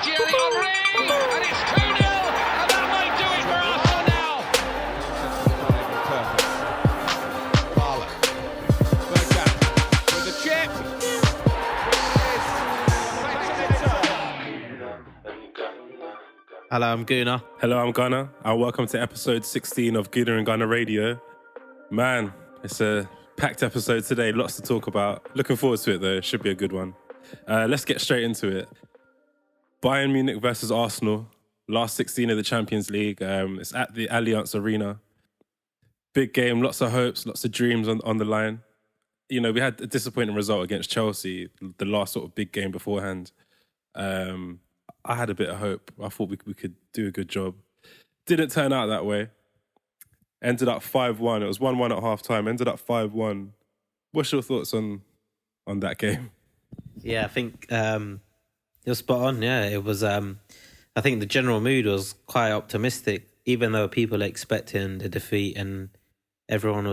Thierry Henry, and it's 2-0, and that might do it for Arsenal now. Bergkamp with the chip. Hello, I'm Gooner. Hello, I'm Gunner, and welcome to episode 16 of Gooner Gunner Radio. Man, it's a packed episode today, lots to talk about. Looking forward to it though, should be a good one. Let's get straight into it. Bayern Munich versus Arsenal, last 16 of the Champions League. It's at the Allianz Arena. Big game, lots of hopes, lots of dreams on the line. You know, we had a disappointing result against Chelsea, the last sort of big game beforehand. I had a bit of hope. I thought we could do a good job. Didn't turn out that way. Ended up 5-1. It was 1-1 at half-time. Ended up 5-1. What's your thoughts on that game? Yeah, I think you're spot on. Yeah, it was. I think the general mood was quite optimistic, even though people were expecting the defeat, and everyone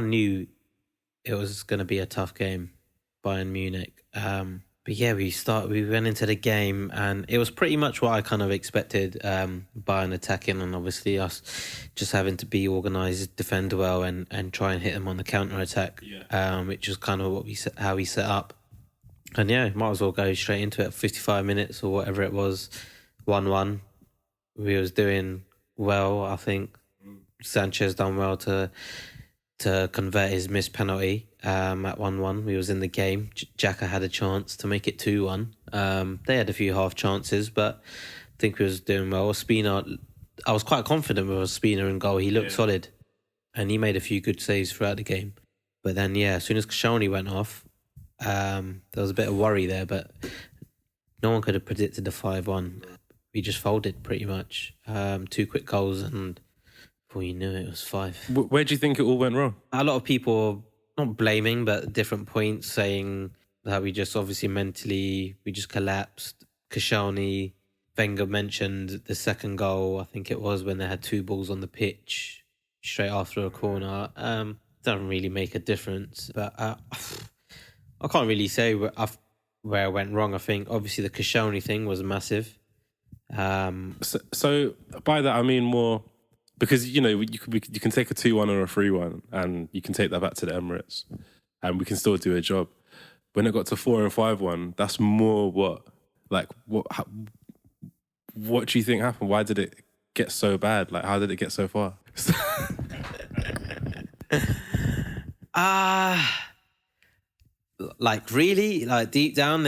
knew it was going to be a tough game, Bayern Munich. But yeah, we went into the game and it was pretty much what I kind of expected, Bayern attacking and obviously us just having to be organised, defend well and try and hit them on the counter-attack, which was kind of how we set up. And yeah, might as well go straight into it, 55 minutes or whatever it was, 1-1. We was doing well, I think. Sanchez done well to convert his missed penalty at 1-1. We was in the game. Xhaka had a chance to make it 2-1. They had a few half chances, but I think we was doing well. Spina, I was quite confident with Spina in goal. He looked solid, and he made a few good saves throughout the game. But then, yeah, as soon as Coquelin went off, there was a bit of worry there, but no one could have predicted the 5-1. We just folded pretty much. 2 quick goals and before you knew it was 5. Where do you think it all went wrong? A lot of people, not blaming, but different points, saying that we just obviously mentally, we just collapsed. Coquelin, Wenger mentioned the second goal, I think it was when they had 2 balls on the pitch straight after a corner. Doesn't really make a difference, but I can't really say where I went wrong. I think obviously the Coquelin thing was massive. So by that I mean more, because, you know, you can take a 2-1 or a 3-1 and you can take that back to the Emirates and we can still do a job. When it got to 4 and 5-1, that's more what do you think happened? Why did it get so bad? Like, how did it get so far? Like really, like deep down,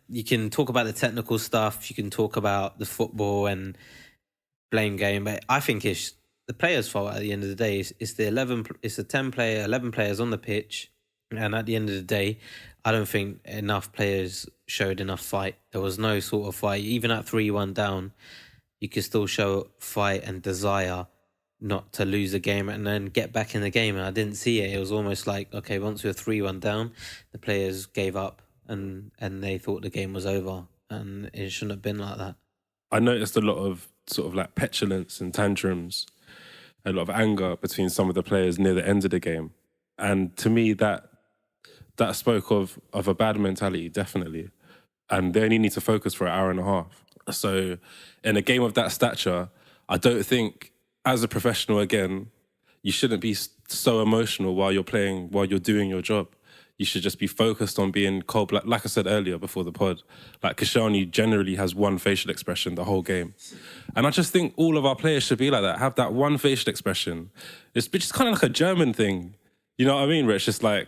you can talk about the technical stuff, you can talk about the football and blame game, but I think it's the players' fault at the end of the day. It's the 11 players on the pitch, and at the end of the day, I don't think enough players showed enough fight. There was no sort of fight. Even at 3-1 down, you could still show fight and desire not to lose the game and then get back in the game. And I didn't see it. It was almost like, okay, once we were 3-1 down, the players gave up and they thought the game was over. And it shouldn't have been like that. I noticed a lot of sort of like petulance and tantrums, a lot of anger between some of the players near the end of the game. And to me, that spoke of a bad mentality, definitely. And they only need to focus for an hour and a half. So in a game of that stature, I don't think, as a professional, again, you shouldn't be so emotional while you're doing your job. You should just be focused on being cold. Like I said earlier before the pod, like Coquelin generally has one facial expression the whole game. And I just think all of our players should be like that, have that one facial expression. It's just kind of like a German thing. You know what I mean? Where it's just like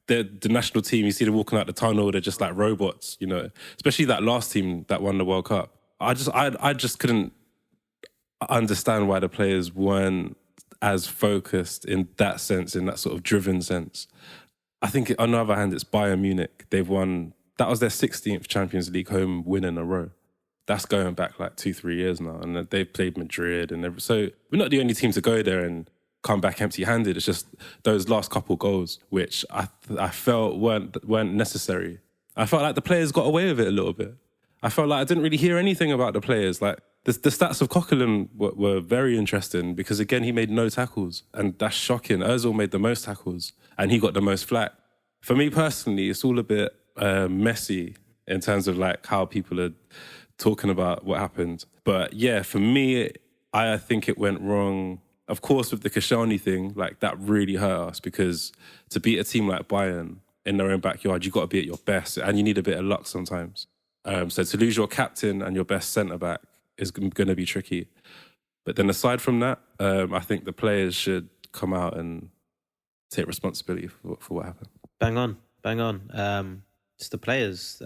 the national team, you see them walking out the tunnel, they're just like robots, you know, especially that last team that won the World Cup. I just couldn't understand why the players weren't as focused in that sense, in that sort of driven sense. I think on the other hand, it's Bayern Munich. They've won, that was their 16th Champions League home win in a row. That's going back like 2-3 years now. And they've played Madrid and so we're not the only team to go there and come back empty-handed. It's just those last couple goals, which I felt weren't necessary. I felt like the players got away with it a little bit. I felt like I didn't really hear anything about the players. Like the stats of Coquelin were very interesting because, again, he made no tackles. And that's shocking. Ozil made the most tackles and he got the most flack. For me personally, it's all a bit messy in terms of like how people are talking about what happened. But yeah, for me, I think it went wrong. Of course, with the Koscielny thing, like that really hurt us because to beat a team like Bayern in their own backyard, you got to be at your best, and you need a bit of luck sometimes. So to lose your captain and your best centre-back is going to be tricky. But then aside from that, I think the players should come out and take responsibility for what happened. Bang on. Just the players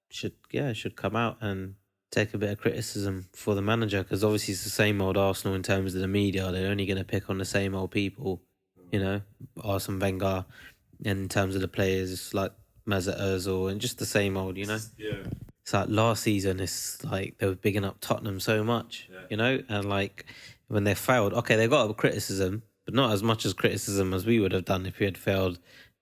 should come out and take a bit of criticism for the manager, because obviously it's the same old Arsenal in terms of the media. They're only going to pick on the same old people, Arsene Wenger. And in terms of the players, it's like Mesut Ozil and just the same old, Yeah. It's like last season, it's like they were bigging up Tottenham so much, and like when they failed, okay, they got a criticism, but not as much as criticism as we would have done if we had failed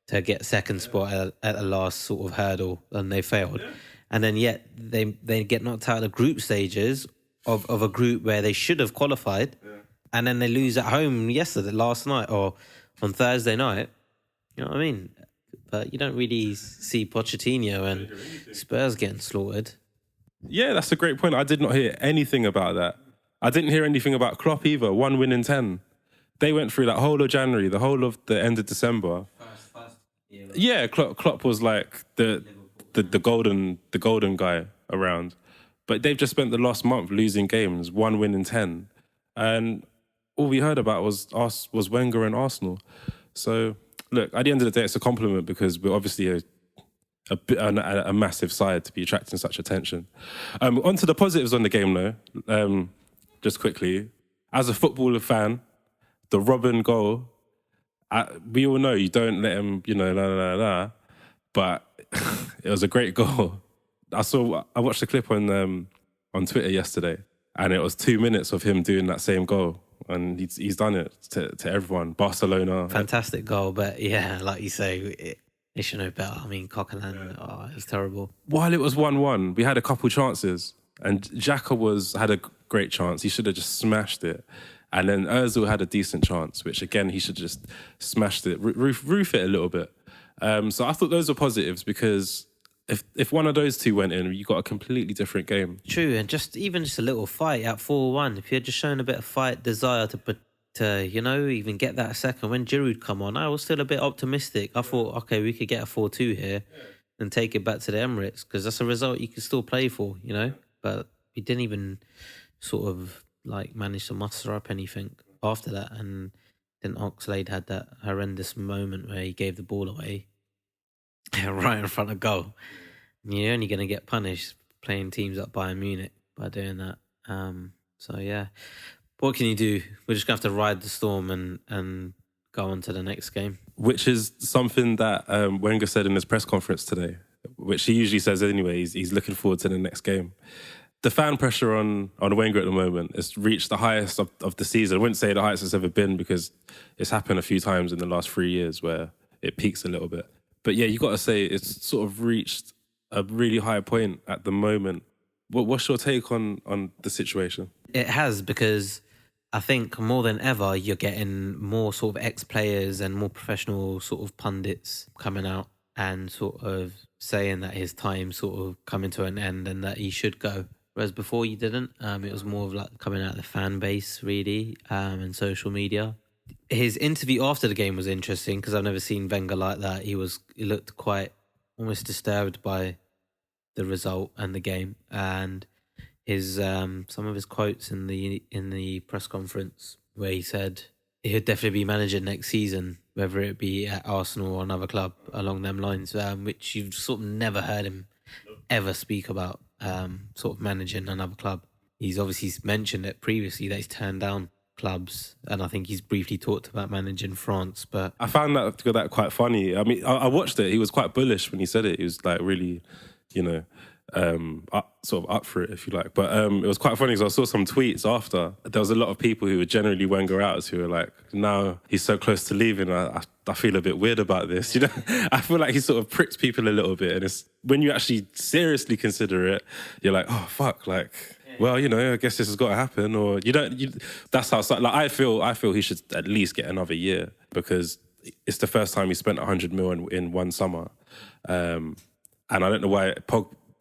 to get second spot at the last sort of hurdle and they failed. Yeah. And then yet they get knocked out of the group stages of a group where they should have qualified, and then they lose at home last night or on Thursday night. You know what I mean? But you don't really see Pochettino and Spurs getting slaughtered. Yeah, that's a great point. I did not hear anything about that. I didn't hear anything about Klopp either. 1 win in 10. They went through that whole of January, the whole of the end of December. Yeah, Klopp was like the golden guy around. But they've just spent the last month losing games, 1 win in 10. And all we heard about was Wenger and Arsenal. So, look, at the end of the day, it's a compliment because we're obviously a massive side to be attracting such attention. On to the positives on the game, though. Just quickly, as a footballer fan, the Robben goal, we all know you don't let him, but it was a great goal. I watched the clip on Twitter yesterday, and it was 2 minutes of him doing that same goal. And he's done it to everyone. Barcelona. Fantastic goal, but yeah, like you say, it should know better. I mean, Coquelin, it was terrible. While it was 1-1, we had a couple chances. And Xhaka had a great chance. He should have just smashed it. And then Ozil had a decent chance, which again, he should just smashed it, roof it a little bit. So I thought those were positives because if one of those two went in, you got a completely different game. True, and even just a little fight at 4-1. If you had just shown a bit of fight, desire to even get that second, when Giroud come on, I was still a bit optimistic. I thought, okay, we could get a 4-2 here and take it back to the Emirates, because that's a result you can still play for, But we didn't even sort of like manage to muster up anything after that. And then Oxlade had that horrendous moment where he gave the ball away right in front of goal. And you're only going to get punished playing teams like Bayern Munich by doing that. So yeah, what can you do? We're just going to have to ride the storm and go on to the next game. Which is something that Wenger said in his press conference today, which he usually says anyway. He's looking forward to the next game. The fan pressure on Wenger at the moment has reached the highest of the season. I wouldn't say the highest it's ever been because it's happened a few times in the last 3 years where it peaks a little bit. But yeah, you got to say it's sort of reached a really high point at the moment. What's your take on the situation? It has, because I think more than ever, you're getting more sort of ex-players and more professional sort of pundits coming out and sort of saying that his time sort of coming to an end and that he should go. Whereas before you didn't. It was more of like coming out of the fan base, really, and social media. His interview after the game was interesting because I've never seen Wenger like that. He looked quite almost disturbed by the result and the game, and his some of his quotes in the press conference where he said he'd definitely be managing next season, whether it be at Arsenal or another club along them lines, which you've sort of never heard him ever speak about, sort of managing another club. He's obviously mentioned it previously that he's turned down clubs, and I think he's briefly talked about managing France. But I found that quite funny. I mean, I watched it. He was quite bullish when he said it. He was like really, sort of up for it, if you like. But it was quite funny because I saw some tweets after. There was a lot of people who were generally Wenger outers who were like, now he's so close to leaving, I feel a bit weird about this. I feel like he sort of pricks people a little bit. And it's when you actually seriously consider it, you're like, oh, fuck, like... Well, I guess this has got to happen, or that's how. Like, I feel he should at least get another year because it's the first time he spent 100 million in one summer, and I don't know why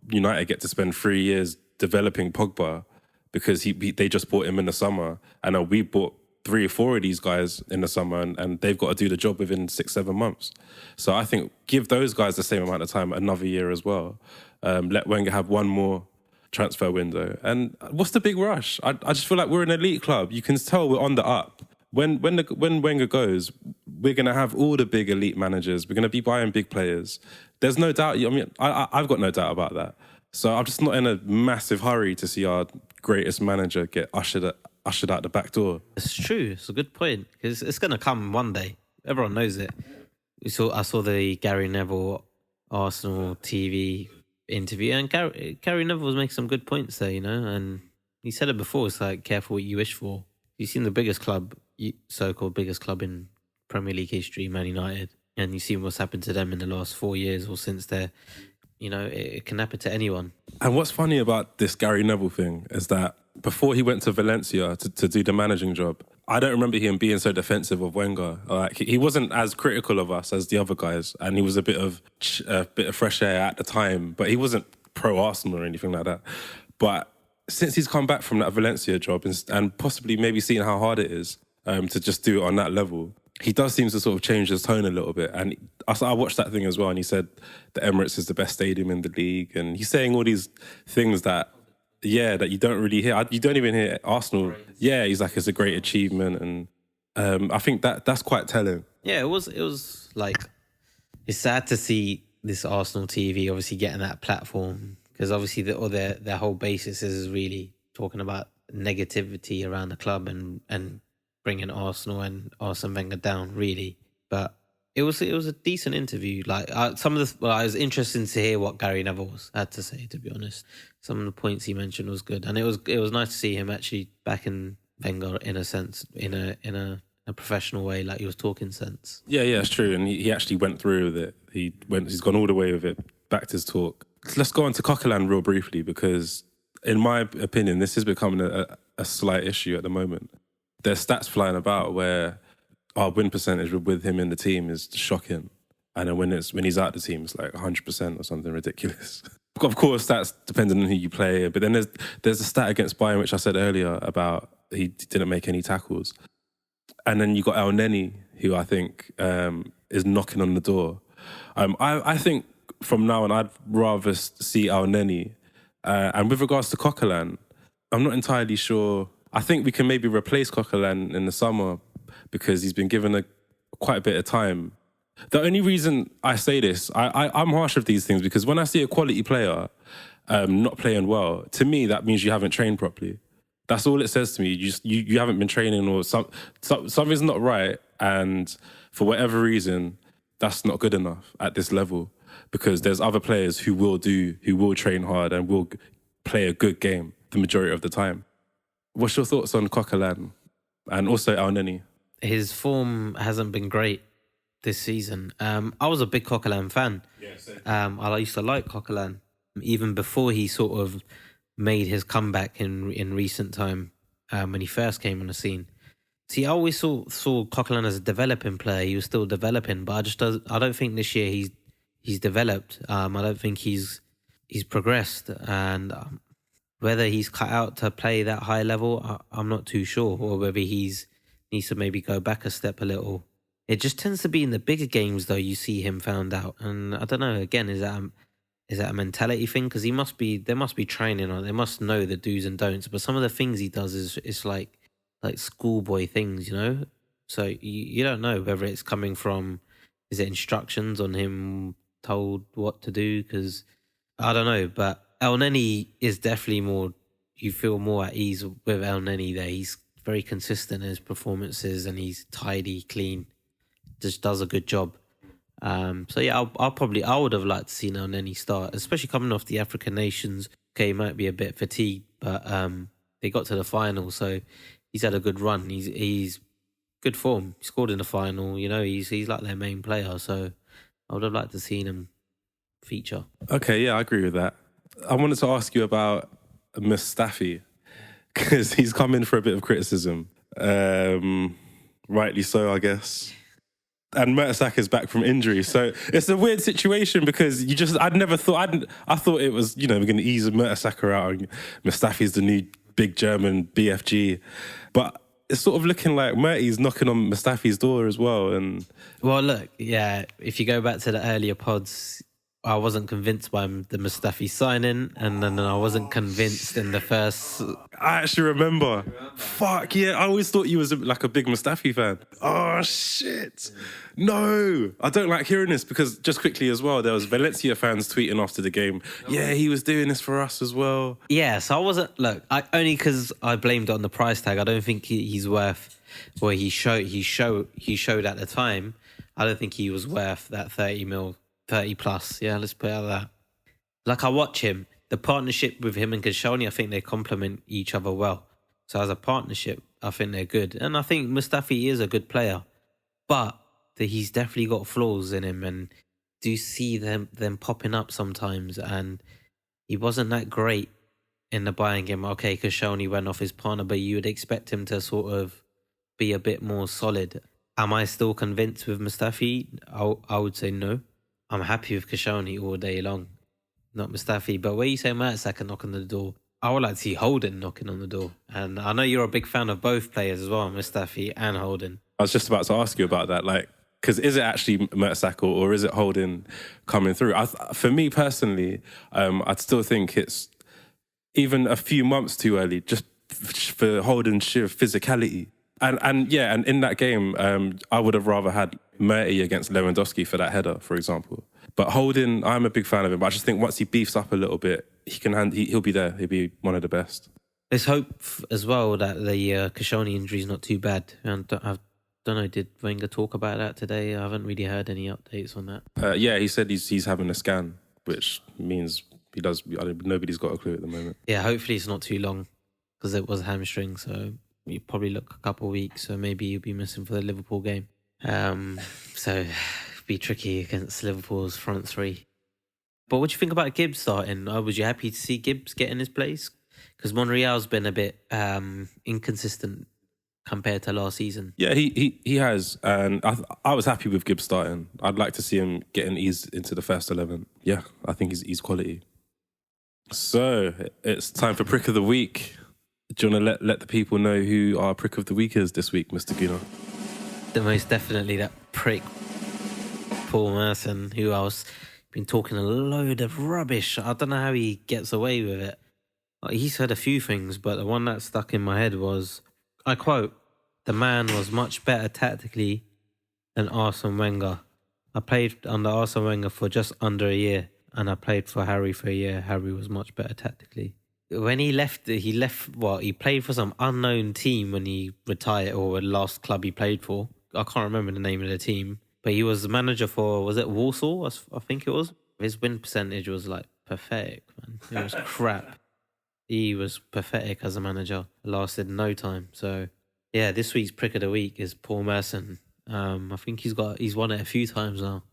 United get to spend 3 years developing Pogba because they just bought him in the summer, and we bought 3 or 4 of these guys in the summer, and they've got to do the job within 6-7 months. So I think give those guys the same amount of time, another year as well. Let Wenger have one more transfer window. And what's the big rush? I just feel like we're an elite club. You can tell we're on the up. When Wenger goes, we're going to have all the big elite managers. We're going to be buying big players. There's no doubt. I mean, I've got no doubt about that. So I'm just not in a massive hurry to see our greatest manager get ushered out the back door. It's true. It's a good point because it's going to come one day. Everyone knows it. I saw the Gary Neville Arsenal TV interview, and Gary Neville was making some good points there, you know. And he said it before. It's like, careful what you wish for. You've seen the biggest club, so-called biggest club in Premier League history, Man United, and you've seen what's happened to them in the last 4 years or since they're, you know, it can happen to anyone. And what's funny about this Gary Neville thing is that before he went to Valencia to do the managing job, I don't remember him being so defensive of Wenger. Like, he wasn't as critical of us as the other guys, and he was a bit of fresh air at the time, but he wasn't pro-Arsenal or anything like that. But since he's come back from that Valencia job and possibly maybe seeing how hard it is to just do it on that level, he does seem to sort of change his tone a little bit. And I watched that thing as well, and he said the Emirates is the best stadium in the league, and he's saying all these things that you don't really hear. You don't even hear Arsenal. Yeah, he's like, it's a great achievement, and I think that's quite telling. Yeah, it was like, it's sad to see this Arsenal TV obviously getting that platform, because obviously their whole basis is really talking about negativity around the club and bringing Arsenal and Arsene Wenger down, really. But it was a decent interview. Like, I was interested to hear what Gary Neville had to say, to be honest. Some of the points he mentioned was good, and it was nice to see him actually back in Wenger, in a sense, in a professional way, like he was talking sense. Yeah, it's true, and he actually went through with it. He's gone all the way with it, backed his talk. Let's go on to Coquelin real briefly, because in my opinion, this is becoming a slight issue at the moment. There's stats flying about where our win percentage with him in the team is shocking, and then when he's out the team, it's like 100% or something ridiculous. Of course, that's depending on who you play. But then there's a stat against Bayern, which I said earlier, about he didn't make any tackles. And then you got Elneny, who I think is knocking on the door. I think from now on, I'd rather see Elneny. And with regards to Coquelin, I'm not entirely sure. I think we can maybe replace Coquelin in the summer because he's been given quite a bit of time. The only reason I say this, I'm harsh with these things, because when I see a quality player not playing well, to me, that means you haven't trained properly. That's all it says to me. You haven't been training, or something's not right, and for whatever reason, that's not good enough at this level, because there's other players who will train hard and will play a good game the majority of the time. What's your thoughts on Coquelin and also Elneny? His form hasn't been great this season. I was a big Coquelin fan. Yeah, same. I used to like Coquelin even before he sort of made his comeback in recent time, when he first came on the scene. See, I always saw Coquelin as a developing player. He was still developing, but I don't think this year he's developed. I don't think he's progressed, and whether he's cut out to play that high level, I'm not too sure, or whether he's needs to maybe go back a step a little. It just tends to be in the bigger games, though, you see him found out. And I don't know, again, is that a mentality thing? Because there must be training on it. They must know the do's and don'ts. But some of the things he does is like schoolboy things, you know? So you don't know whether it's coming from, is it instructions on him told what to do? Because I don't know. But Elneny is definitely more, you feel more at ease with Elneny there. He's very consistent in his performances, and he's tidy, clean, just does a good job. So yeah, I would have liked to see Elneny start, especially coming off the African nations. Okay, he might be a bit fatigued, but they got to the final, so he's had a good run. He's good form. He scored in the final. You know, he's like their main player. So I would have liked to see him feature. Okay, yeah, I agree with that. I wanted to ask you about Mustafi, because he's come in for a bit of criticism. Rightly so, I guess. and Mertesacker is back from injury. So it's a weird situation because I thought it was, we're going to ease Mertesacker out and Mustafi's the new big German BFG. But it's sort of looking like Merte's knocking on Mustafi's door as well. And well, look, yeah, if you go back to the earlier pods, I wasn't convinced by the Mustafi signing, and then I wasn't convinced in the first. I actually remember. Fuck yeah! I always thought you was like a big Mustafi fan. Oh shit! No, I don't like hearing this because just quickly as well, there was Valencia fans tweeting after the game. Yeah, he was doing this for us as well. Yeah, so I wasn't. Look, only because I blamed it on the price tag. I don't think he's worth. Well, he showed at the time. I don't think he was worth that 30 mil. 30 plus, yeah, let's put it like that. Like, I watch him. The partnership with him and Koscielny, I think they complement each other well. So as a partnership, I think they're good. And I think Mustafi is a good player. But he's definitely got flaws in him, and do see them popping up sometimes. And he wasn't that great in the Bayern game. Okay, Koscielny went off his partner, but you would expect him to sort of be a bit more solid. Am I still convinced with Mustafi? I would say no. I'm happy with Koscielny all day long, not Mustafi. But where you say Mertesacker knocking on the door, I would like to see Holden knocking on the door. And I know you're a big fan of both players as well, Mustafi and Holden. I was just about to ask you about that, like, because is it actually Mertesacker or is it Holden coming through? For me personally, I'd still think it's even a few months too early, just for Holden's sheer physicality. And in that game, I would have rather had Merty against Lewandowski for that header, for example. But Holden, I'm a big fan of him. But I just think once he beefs up a little bit, he'll be there. He'll be one of the best. Let's hope as well that the Koscielny injury is not too bad. And I don't know, did Wenger talk about that today? I haven't really heard any updates on that. Yeah, he said he's having a scan, which means he does. Nobody's got a clue at the moment. Yeah, hopefully it's not too long because it was hamstring, so you probably look a couple of weeks, so maybe you'll be missing for the Liverpool game. So it'd be tricky against Liverpool's front three. But what do you think about Gibbs starting? Was you happy to see Gibbs get in his place? Because Monreal's been a bit inconsistent compared to last season. Yeah, he has, and I was happy with Gibbs starting. I'd like to see him getting eased into the first 11. Yeah, I think he's quality. So it's time for Prick of the Week. Do you want to let the people know who our Prick of the Week is this week, Mr. Gooner? Most definitely that prick, Paul Merson, who else been talking a load of rubbish. I don't know how he gets away with it. He's said a few things, but the one that stuck in my head was, I quote, "The man was much better tactically than Arsene Wenger. I played under Arsene Wenger for just under a year, and I played for Harry for a year. Harry was much better tactically." When he left, he played for some unknown team when he retired, or the last club he played for. I can't remember the name of the team, but he was the manager for, was it Warsaw? I think it was. His win percentage was like pathetic, man. It was crap. He was pathetic as a manager. It lasted no time. So, yeah, this week's Prick of the Week is Paul Merson. I think he's won it a few times now.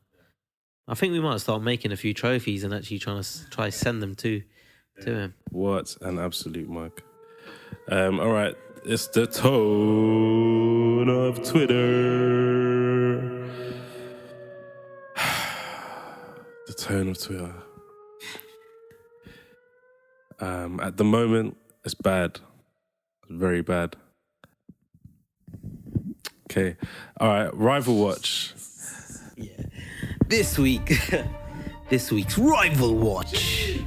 I think we might start making a few trophies and actually try send them to him. What an absolute mug. All right, it's the tone of Twitter. The tone of Twitter. At the moment, it's bad. Very bad. Okay. All right, Rival Watch. Yeah. This week's Rival Watch.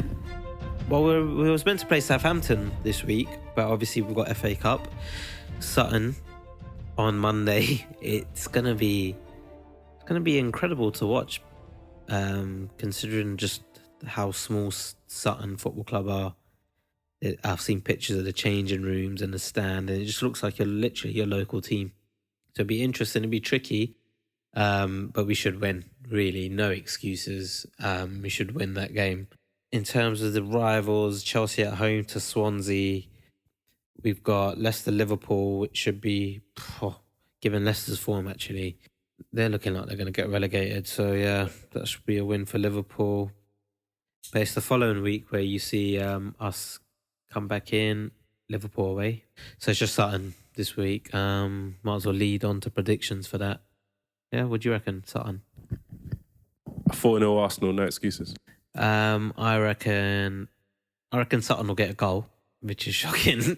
Well, we was meant to play Southampton this week, but obviously we've got FA Cup. Sutton on Monday. It's gonna be incredible to watch, considering just how small Sutton Football Club are. I've seen pictures of the changing rooms and the stand, and it just looks like you're literally your local team. So it'd be interesting. It'd be tricky, but we should win. Really, no excuses. We should win that game. In terms of the rivals, Chelsea at home to Swansea. We've got Leicester-Liverpool, which should be, given Leicester's form actually, they're looking like they're going to get relegated. So yeah, that should be a win for Liverpool. But it's the following week where you see us come back in, Liverpool away. So it's just Sutton this week. Might as well lead on to predictions for that. Yeah, what do you reckon, Sutton? 4-0 Arsenal, no excuses. I reckon Sutton will get a goal, which is shocking.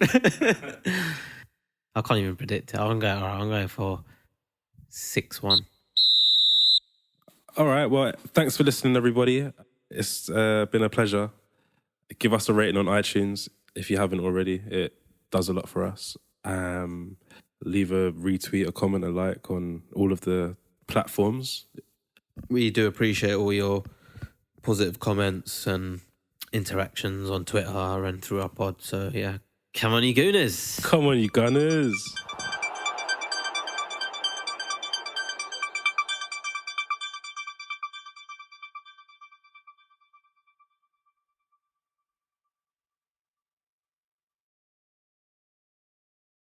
I can't even predict it. I'm going for 6-1. All right, well, thanks for listening, everybody. It's been a pleasure. Give us a rating on iTunes if you haven't already. It does a lot for us. Leave a retweet, a comment, a like on all of the platforms. We do appreciate all your positive comments and interactions on Twitter and through our pod. So, yeah, come on, you Gooners. Come on, you Gunners.